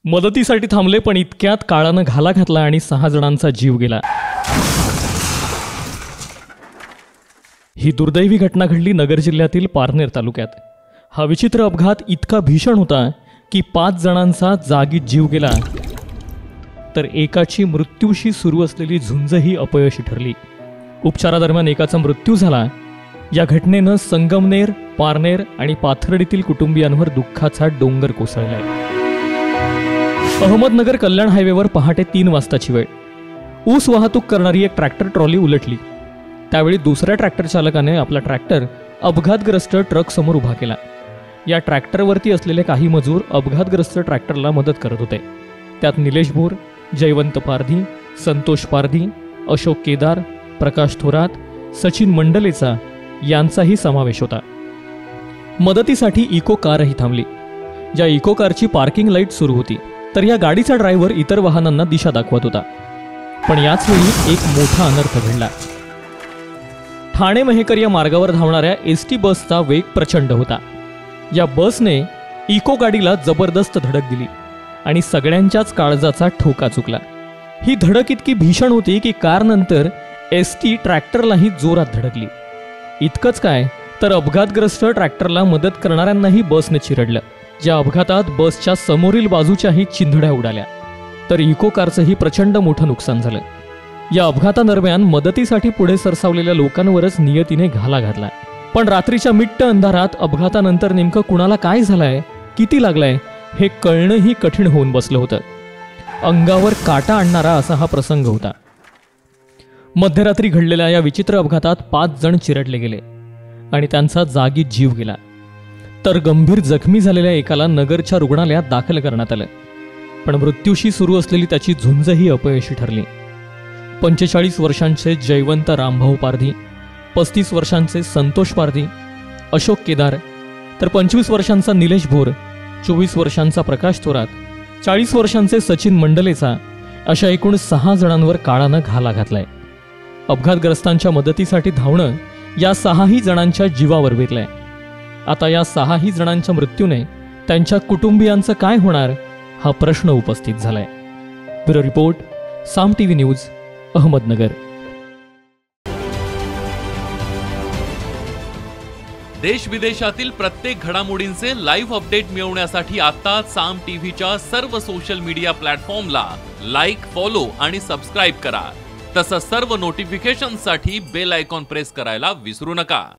मदतीसाठी थांबले पण इतक्यात काळानं घाला घातला आणि 6 जणांचा जीव गेला। ही दुर्दैवी घटना घडली नगर जिल्ह्यातील पारनेर तालुक्यात। हा विचित्र अपघात इतका भीषण होता की 5 जणांचा जागीच जीव गेला तर एकाची मृत्यूशी सुरू असलेली झुंजही अपयशी ठरली। उपचारादरम्यान एकाचा मृत्यू झाला। या घटनेनं संगमनेर, पारनेर आणि पाथर्डीतील कुटुंबियांवर दुःखाचा डोंगर कोसळलाय। अहमदनगर कल्याण हायवेवर पहाटे 3 वाजताची वेळ। ऊस वाहतूक करणारी एक ट्रॅक्टर ट्रॉली उलटली। त्यावेळी दुसऱ्या ट्रॅक्टर चालकाने आपला ट्रॅक्टर अपघातग्रस्त ट्रक समोर उभा केला। या ट्रॅक्टरवरती असलेले काही मजूर अपघातग्रस्त ट्रॅक्टरला मदत करत होते। त्यात निलेश भोर, जयवंत पारधी, संतोष पारधी, अशोक केदार, प्रकाश थोरात, सचिन मंडलेचा यांचाही समावेश होता। मदतीसाठी इको कारही थांबली। ज्या इको कारची पार्किंग लाईट सुरू होती तर या गाडीचा ड्रायव्हर इतर वाहनांना दिशा दाखवत होता। पण याच वेळी एक मोठा अनर्थ घडला। ठाणे मेहकर या मार्गावर धावणाऱ्या एसटी बसचा वेग प्रचंड होता। या बसने इको गाडीला जबरदस्त धडक दिली आणि सगळ्यांच्याच काळजाचा ठोका चुकला। ही धडक इतकी भीषण होती की कार नंतर एसटी ट्रॅक्टरलाही जोरात धडकली। इतकंच काय तर अपघातग्रस्त ट्रॅक्टरला मदत करणाऱ्यांनाही बसने चिरडलं। ज्या अपघातात बसच्या समोरील बाजूच्याही चिंधड्या उडाल्या तर इको कारचंही प्रचंड मोठं नुकसान झालं। या अपघातादरम्यान मदतीसाठी पुढे सरसावलेल्या लोकांवरच नियतीने घाला घातला। पण रात्रीच्या मिट्ट अंधारात अपघातानंतर नेमकं कुणाला काय झालंय, किती लागलंय हे कळणंही कठीण होऊन बसलं होतं। अंगावर काटा आणणारा असा हा प्रसंग होता। मध्यरात्री घडलेल्या या विचित्र अपघातात 5 जण चिरडले गेले आणि त्यांचा जागीच जीव गेला। तर गंभीर जखमी झालेल्या एकाला नगरच्या रुग्णालयात दाखल करण्यात आलं। पण मृत्यूशी सुरू असलेली त्याची झुंजही अपयशी ठरली। 45 वर्षांचे जयवंत रामभाऊ पारधी, 35 वर्षांचे संतोष पारधी, अशोक केदार, तर 25 वर्षांचा निलेश भोर, 24 वर्षांचा प्रकाश थोरात, 40 वर्षांचे सचिन मंडलेचा अशा एकूण 6 जणांवर काळानं घाला घातलाय। अपघातग्रस्तांच्या मदतीसाठी धावणं या 6ही जणांच्या जीवावर बेतलंय। आता या 6ही जणांच्या मृत्यूने त्यांच्या कुटुंबियांचं काय होणार हा प्रश्न उपस्थित झालाय। ब्युरो रिपोर्ट, साम टीव्ही न्यूज, अहमदनगर। देश विदेशातील प्रत्येक घडामोडींचे लाईव्ह अपडेट मिळवण्यासाठी आता साम टीव्हीच्या सर्व सोशल मीडिया प्लॅटफॉर्मला लाईक, फॉलो आणि सबस्क्राईब करा। तसंच सर्व नोटिफिकेशनसाठी बेल आयकॉन प्रेस करायला विसरू नका।